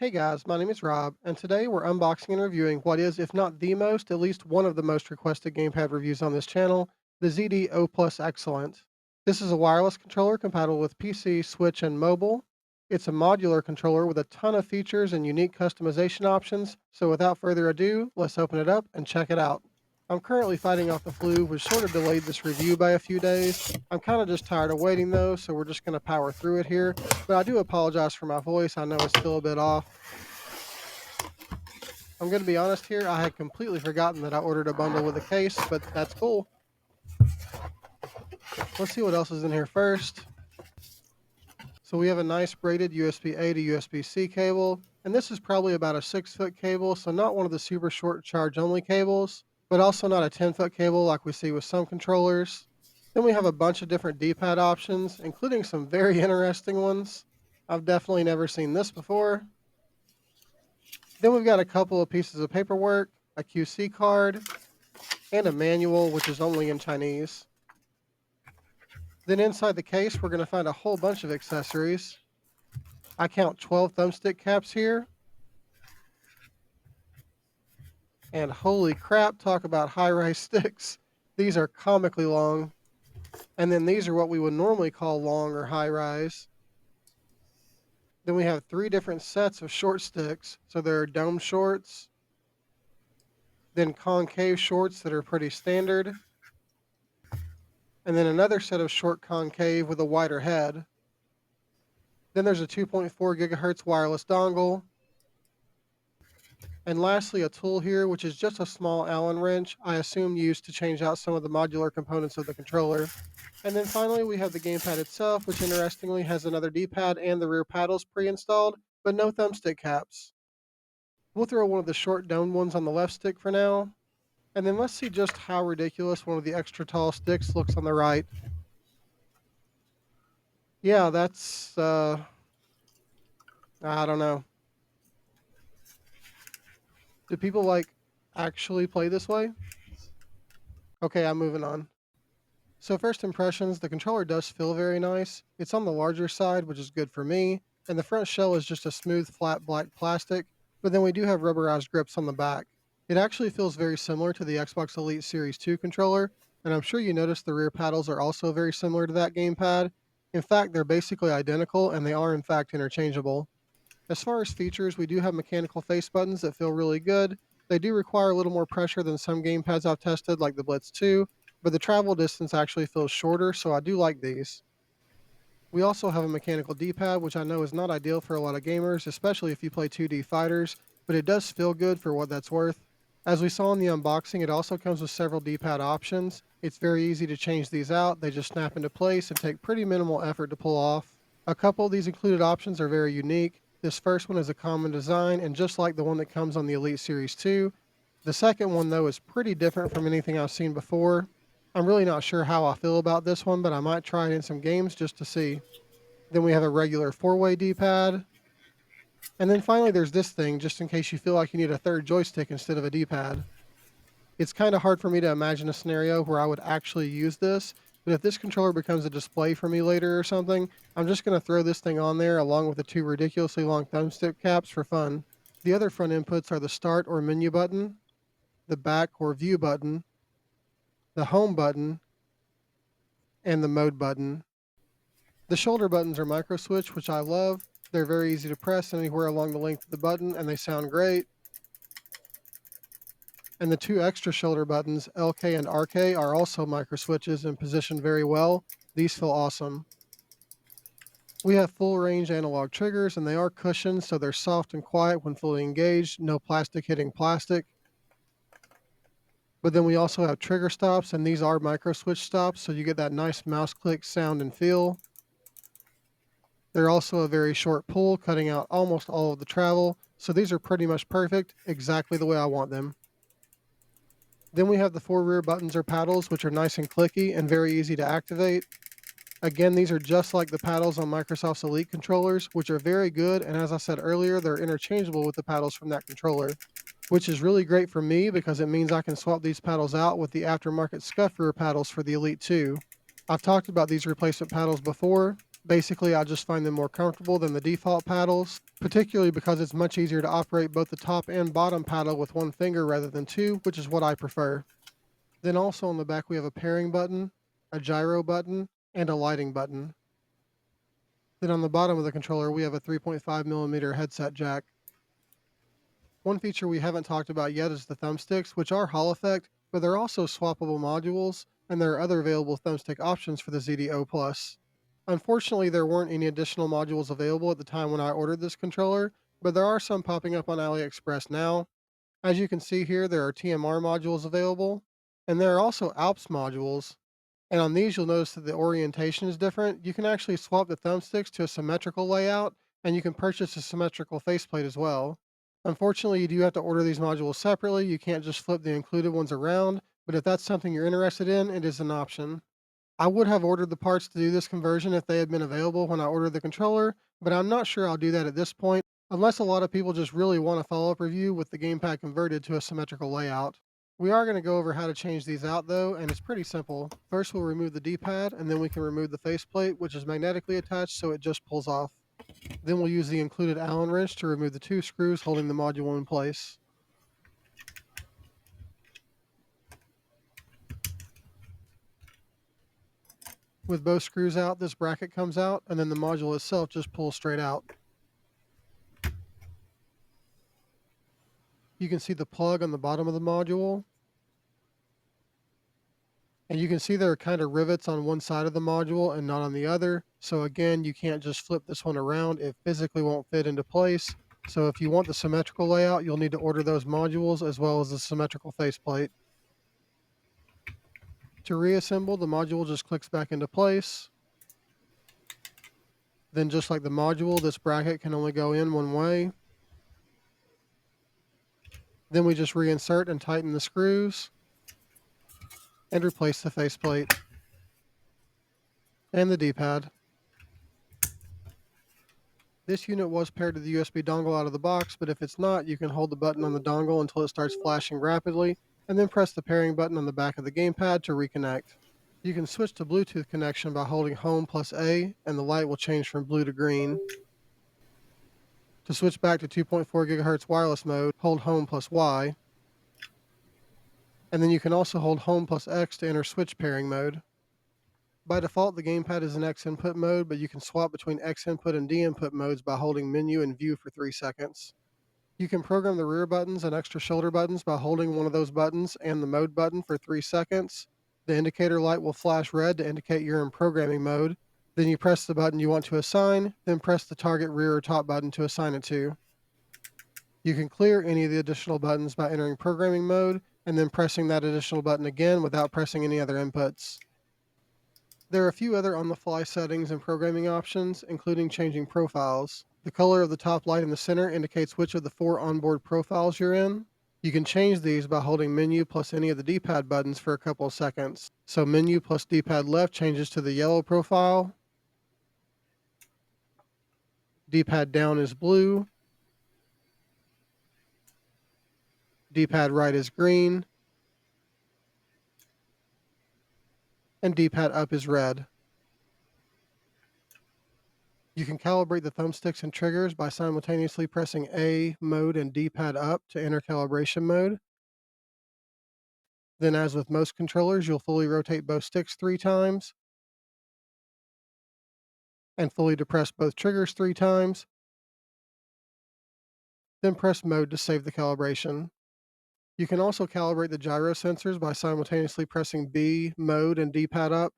Hey guys, my name is Rob, and today we're unboxing and reviewing what is, if not the most, at least one of the most requested gamepad reviews on this channel, the ZD-O Plus Excellent. This is a wireless controller compatible with PC, Switch, and mobile. It's a modular controller with a ton of features and unique customization options, so without further ado, let's open it up and check it out. I'm currently fighting off the flu, which sort of delayed this review by a few days. I'm kind of just tired of waiting though, so we're just going to power through it here. But I do apologize for my voice. I know it's still a bit off. I'm gonna be honest here, I had completely forgotten that I ordered a bundle with a case, but that's cool. Let's see what else is in here first. So we have a nice braided USB-A to USB-C cable, and this is probably about a 6-foot cable, so not one of the super short charge-only cables, but also not a 10-foot cable like we see with some controllers. Then we have a bunch of different D-pad options, including some very interesting ones. I've definitely never seen this before. Then we've got a couple of pieces of paperwork, a QC card, and a manual, which is only in Chinese. Then inside the case, we're going to find a whole bunch of accessories. I count 12 thumbstick caps here. And holy crap, talk about high-rise sticks. These are comically long. And then these are what we would normally call long or high-rise. Then we have 3 different sets of short sticks. So there are dome shorts, then concave shorts that are pretty standard, and then another set of short concave with a wider head. Then there's a 2.4 gigahertz wireless dongle. And lastly, a tool here, which is just a small Allen wrench, I assume used to change out some of the modular components of the controller. And then finally, we have the gamepad itself, which interestingly has another D-pad and the rear paddles pre-installed, but no thumbstick caps. We'll throw one of the short domed ones on the left stick for now. And then let's see just how ridiculous one of the extra tall sticks looks on the right. Yeah, that's, I don't know. Do people, actually play this way? Okay, I'm moving on. So first impressions, the controller does feel very nice. It's on the larger side, which is good for me, and the front shell is just a smooth, flat black plastic, but then we do have rubberized grips on the back. It actually feels very similar to the Xbox Elite Series 2 controller, and I'm sure you noticed the rear paddles are also very similar to that gamepad. In fact, they're basically identical, and they are in fact interchangeable. As far as features, we do have mechanical face buttons that feel really good. They do require a little more pressure than some gamepads I've tested, like the Blitz 2, but the travel distance actually feels shorter, so I do like these. We also have a mechanical D-pad, which I know is not ideal for a lot of gamers, especially if you play 2D fighters, but it does feel good for what that's worth. As we saw in the unboxing, it also comes with several D-pad options. It's very easy to change these out. They just snap into place and take pretty minimal effort to pull off. A couple of these included options are very unique. This first one is a common design, and just like the one that comes on the Elite Series 2. The second one, though, is pretty different from anything I've seen before. I'm really not sure how I feel about this one, but I might try it in some games just to see. Then we have a regular 4-way D-pad. And then finally there's this thing, just in case you feel like you need a third joystick instead of a D-pad. It's kind of hard for me to imagine a scenario where I would actually use this, but if this controller becomes a display for me later or something, I'm just going to throw this thing on there along with the 2 ridiculously long thumbstick caps for fun. The other front inputs are the start or menu button, the back or view button, the home button, and the mode button. The shoulder buttons are micro switch, which I love. They're very easy to press anywhere along the length of the button, and they sound great. And the 2 extra shoulder buttons, LK and RK, are also micro switches and positioned very well. These feel awesome. We have full range analog triggers, and they are cushioned, so they're soft and quiet when fully engaged, no plastic hitting plastic. But then we also have trigger stops, and these are micro switch stops, so you get that nice mouse click sound and feel. They're also a very short pull, cutting out almost all of the travel, so these are pretty much perfect, exactly the way I want them. Then we have the 4 rear buttons or paddles, which are nice and clicky and very easy to activate. Again, these are just like the paddles on Microsoft's Elite controllers, which are very good, and as I said earlier, they're interchangeable with the paddles from that controller, which is really great for me because it means I can swap these paddles out with the aftermarket scuff rear paddles for the Elite 2. I've talked about these replacement paddles before. Basically, I just find them more comfortable than the default paddles, particularly because it's much easier to operate both the top and bottom paddle with one finger rather than two, which is what I prefer. Then also on the back we have a pairing button, a gyro button, and a lighting button. Then on the bottom of the controller we have a 3.5mm headset jack. One feature we haven't talked about yet is the thumbsticks, which are Hall effect, but they're also swappable modules, and there are other available thumbstick options for the ZDO Plus. Unfortunately, there weren't any additional modules available at the time when I ordered this controller, but there are some popping up on AliExpress now. As you can see here, there are TMR modules available, and there are also ALPS modules. And on these, you'll notice that the orientation is different. You can actually swap the thumbsticks to a symmetrical layout, and you can purchase a symmetrical faceplate as well. Unfortunately, you do have to order these modules separately. You can't just flip the included ones around, but if that's something you're interested in, it is an option. I would have ordered the parts to do this conversion if they had been available when I ordered the controller, but I'm not sure I'll do that at this point, unless a lot of people just really want a follow-up review with the gamepad converted to a symmetrical layout. We are going to go over how to change these out though, and it's pretty simple. First we'll remove the D-pad, and then we can remove the faceplate, which is magnetically attached so it just pulls off. Then we'll use the included Allen wrench to remove the two screws holding the module in place. With both screws out, this bracket comes out, and then the module itself just pulls straight out. You can see the plug on the bottom of the module, and you can see there are kind of rivets on one side of the module and not on the other. So again, you can't just flip this one around. It physically won't fit into place. So if you want the symmetrical layout, you'll need to order those modules as well as the symmetrical faceplate. To reassemble, the module just clicks back into place. Then just like the module, this bracket can only go in one way. Then we just reinsert and tighten the screws and replace the faceplate and the D-pad. This unit was paired to the USB dongle out of the box, but if it's not, you can hold the button on the dongle until it starts flashing rapidly, and then press the pairing button on the back of the gamepad to reconnect. You can switch to Bluetooth connection by holding home plus A, and the light will change from blue to green. To switch back to 2.4 GHz wireless mode, hold home plus Y, and then you can also hold home plus X to enter switch pairing mode. By default, the gamepad is in X input mode, but you can swap between X input and D input modes by holding menu and view for 3 seconds. You can program the rear buttons and extra shoulder buttons by holding one of those buttons and the mode button for 3 seconds. The indicator light will flash red to indicate you're in programming mode. Then you press the button you want to assign, then press the target rear or top button to assign it to. You can clear any of the additional buttons by entering programming mode and then pressing that additional button again without pressing any other inputs. There are a few other on-the-fly settings and programming options, including changing profiles. The color of the top light in the center indicates which of the 4 onboard profiles you're in. You can change these by holding menu plus any of the D-pad buttons for a couple of seconds. So menu plus D-pad left changes to the yellow profile. D-pad down is blue. D-pad right is green. And D-pad up is red. You can calibrate the thumbsticks and triggers by simultaneously pressing A, mode, and D-pad up to enter calibration mode. Then as with most controllers, you'll fully rotate both sticks 3 times and fully depress both triggers 3 times, then press mode to save the calibration. You can also calibrate the gyro sensors by simultaneously pressing B, mode, and D-pad up.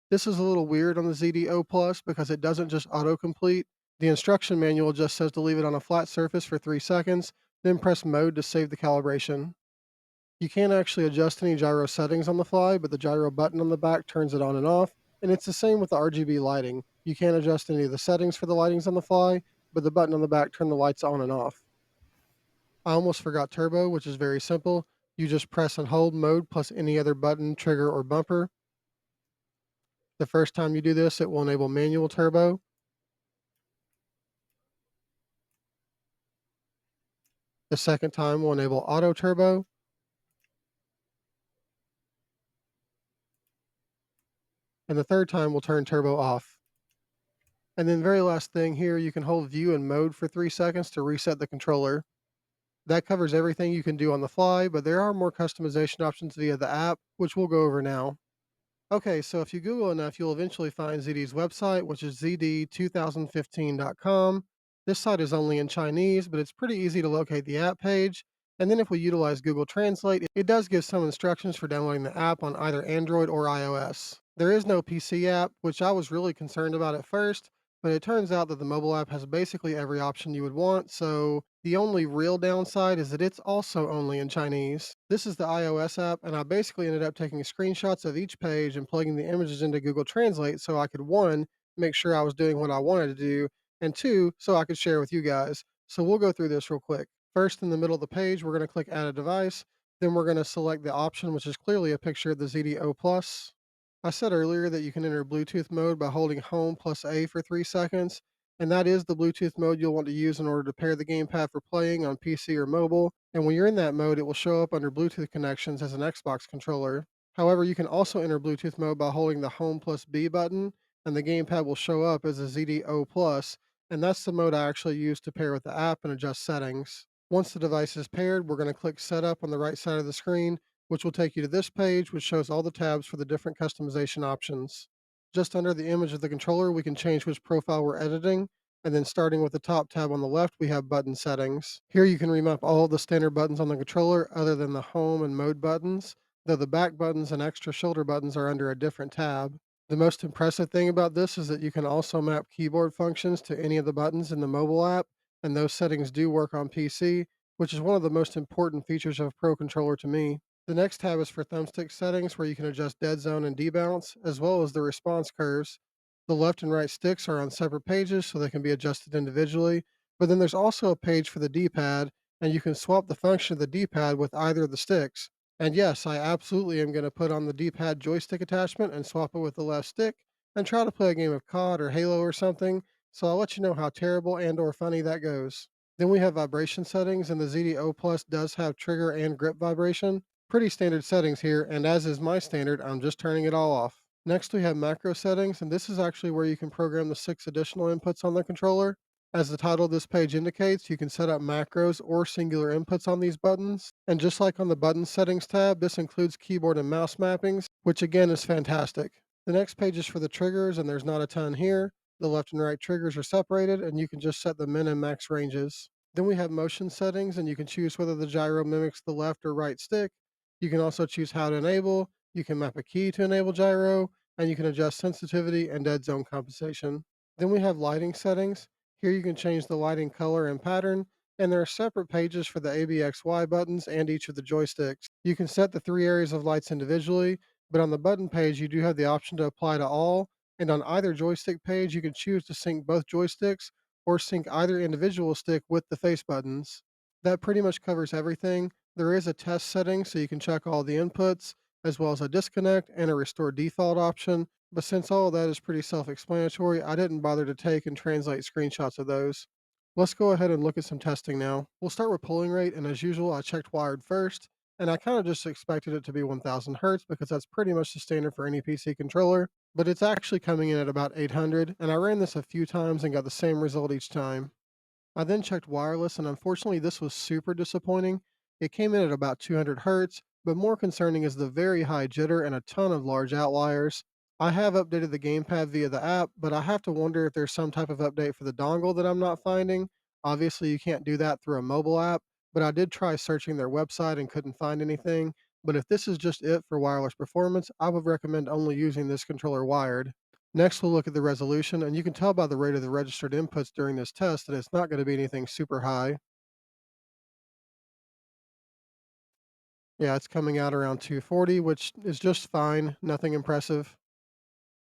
This is a little weird on the ZDO Plus because it doesn't just autocomplete. The instruction manual just says to leave it on a flat surface for 3 seconds, then press mode to save the calibration. You can't actually adjust any gyro settings on the fly, but the gyro button on the back turns it on and off, and it's the same with the RGB lighting. You can't adjust any of the settings for the lightings on the fly, but the button on the back turns the lights on and off. I almost forgot turbo, which is very simple. You just press and hold mode plus any other button, trigger, or bumper. The first time you do this, it will enable manual turbo. The second time will enable auto turbo. And the third time will turn turbo off. And then very last thing here, you can hold view and mode for 3 seconds to reset the controller. That covers everything you can do on the fly, but there are more customization options via the app, which we'll go over now. Okay, so if you Google enough, you'll eventually find ZD's website, which is zd2015.com. This site is only in Chinese, but it's pretty easy to locate the app page. And then if we utilize Google Translate, it does give some instructions for downloading the app on either Android or iOS. There is no PC app, which I was really concerned about at first, but it turns out that the mobile app has basically every option you would want, so the only real downside is that it's also only in Chinese. This is the iOS app, and I basically ended up taking screenshots of each page and plugging the images into Google Translate so I could, one, make sure I was doing what I wanted to do, and two, so I could share with you guys. So we'll go through this real quick. First, in the middle of the page, we're going to click Add a Device. Then we're going to select the option, which is clearly a picture of the ZDO Plus. I said earlier that you can enter Bluetooth mode by holding Home plus A for 3 seconds, and that is the Bluetooth mode you'll want to use in order to pair the gamepad for playing on PC or mobile. And when you're in that mode, it will show up under Bluetooth connections as an Xbox controller. However, you can also enter Bluetooth mode by holding the Home plus B button, and the gamepad will show up as a ZDO Plus, and that's the mode I actually use to pair with the app and adjust settings. Once the device is paired, we're going to click Setup on the right side of the screen, which will take you to this page, which shows all the tabs for the different customization options. Just under the image of the controller, we can change which profile we're editing, and then starting with the top tab on the left, we have button settings. Here you can remap all the standard buttons on the controller other than the home and mode buttons, though the back buttons and extra shoulder buttons are under a different tab. The most impressive thing about this is that you can also map keyboard functions to any of the buttons in the mobile app, and those settings do work on PC, which is one of the most important features of Pro Controller to me. The next tab is for thumbstick settings, where you can adjust dead zone and debounce, as well as the response curves. The left and right sticks are on separate pages, so they can be adjusted individually. But then there's also a page for the D-pad, and you can swap the function of the D-pad with either of the sticks. And yes, I absolutely am going to put on the D-pad joystick attachment and swap it with the left stick, and try to play a game of COD or Halo or something. So I'll let you know how terrible and or funny that goes. Then we have vibration settings, and the ZDO Plus does have trigger and grip vibration. Pretty standard settings here, and as is my standard, I'm just turning it all off. Next, we have macro settings, and this is actually where you can program the 6 additional inputs on the controller. As the title of this page indicates, you can set up macros or singular inputs on these buttons. And just like on the button settings tab, this includes keyboard and mouse mappings, which again is fantastic. The next page is for the triggers, and there's not a ton here. The left and right triggers are separated, and you can just set the min and max ranges. Then we have motion settings, and you can choose whether the gyro mimics the left or right stick. You can also choose how to enable, you can map a key to enable gyro, and you can adjust sensitivity and dead zone compensation. Then we have lighting settings. Here you can change the lighting color and pattern, and there are separate pages for the ABXY buttons and each of the joysticks. You can set the 3 areas of lights individually, but on the button page you do have the option to apply to all, and on either joystick page you can choose to sync both joysticks or sync either individual stick with the face buttons. That pretty much covers everything. There is a test setting so you can check all the inputs, as well as a disconnect and a restore default option. But since all of that is pretty self explanatory, I didn't bother to take and translate screenshots of those. Let's go ahead and look at some testing now. We'll start with polling rate, and as usual, I checked wired first, and I kind of just expected it to be 1000 hertz because that's pretty much the standard for any PC controller, but it's actually coming in at about 800, and I ran this a few times and got the same result each time. I then checked wireless, and unfortunately, this was super disappointing. It came in at about 200 hertz, but more concerning is the very high jitter and a ton of large outliers. I have updated the gamepad via the app, but I have to wonder if there's some type of update for the dongle that I'm not finding. Obviously, you can't do that through a mobile app, but I did try searching their website and couldn't find anything. But if this is just it for wireless performance, I would recommend only using this controller wired. Next, we'll look at the resolution, and you can tell by the rate of the registered inputs during this test that it's not going to be anything super high. Yeah, it's coming out around 240, which is just fine, nothing impressive.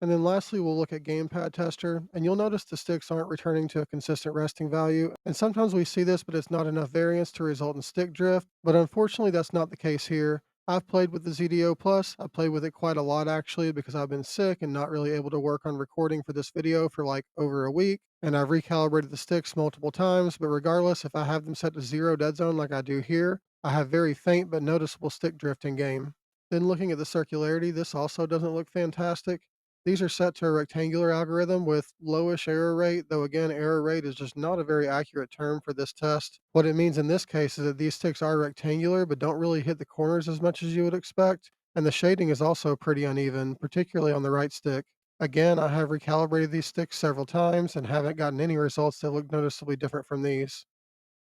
And then lastly, we'll look at gamepad tester, and you'll notice the sticks aren't returning to a consistent resting value. And sometimes we see this, but it's not enough variance to result in stick drift. But unfortunately, that's not the case here. I've played with the ZDO Plus. I played with it quite a lot actually because I've been sick and not really able to work on recording for this video for like over a week. And I've recalibrated the sticks multiple times, but regardless, if I have them set to 0 dead zone like I do here, I have very faint but noticeable stick drift in game. Then looking at the circularity, this also doesn't look fantastic. These are set to a rectangular algorithm with lowish error rate, though again, error rate is just not a very accurate term for this test. What it means in this case is that these sticks are rectangular, but don't really hit the corners as much as you would expect, and the shading is also pretty uneven, particularly on the right stick. Again, I have recalibrated these sticks several times and haven't gotten any results that look noticeably different from these.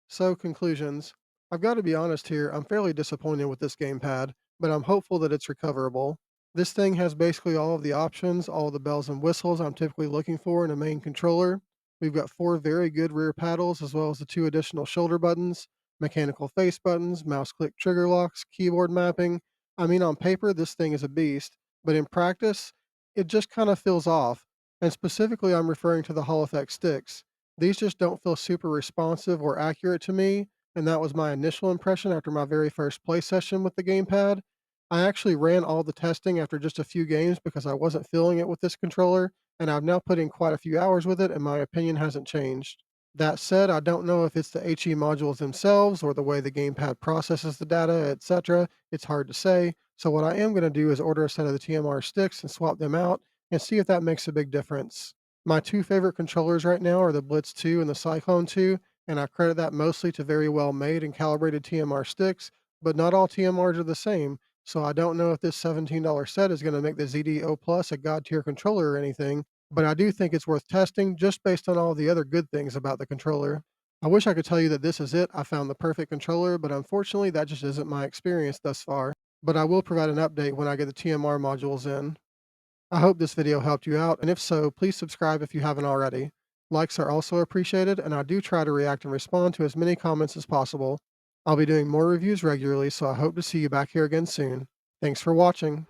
So, conclusions. I've got to be honest here, I'm fairly disappointed with this gamepad, but I'm hopeful that it's recoverable. This thing has basically all of the options, all of the bells and whistles I'm typically looking for in a main controller. We've got four very good rear paddles, as well as the two additional shoulder buttons, mechanical face buttons, mouse click trigger locks, keyboard mapping. I mean, on paper, this thing is a beast, but in practice, it just kind of feels off. And specifically, I'm referring to the Hall Effect sticks. These just don't feel super responsive or accurate to me, and that was my initial impression after my very first play session with the gamepad. I actually ran all the testing after just a few games because I wasn't feeling it with this controller, and I've now put in quite a few hours with it, and my opinion hasn't changed. That said, I don't know if it's the HE modules themselves or the way the gamepad processes the data, etc. It's hard to say. So, what I am going to do is order a set of the TMR sticks and swap them out and see if that makes a big difference. My two favorite controllers right now are the Blitz 2 and the Cyclone 2, and I credit that mostly to very well made and calibrated TMR sticks, but not all TMRs are the same, so I don't know if this $17 set is going to make the ZDO Plus a god tier controller or anything, but I do think it's worth testing just based on all the other good things about the controller. I wish I could tell you that this is it, I found the perfect controller, but unfortunately that just isn't my experience thus far. But I will provide an update when I get the TMR modules in. I hope this video helped you out, and if so, please subscribe if you haven't already. Likes are also appreciated, and I do try to react and respond to as many comments as possible. I'll be doing more reviews regularly, so I hope to see you back here again soon. Thanks for watching.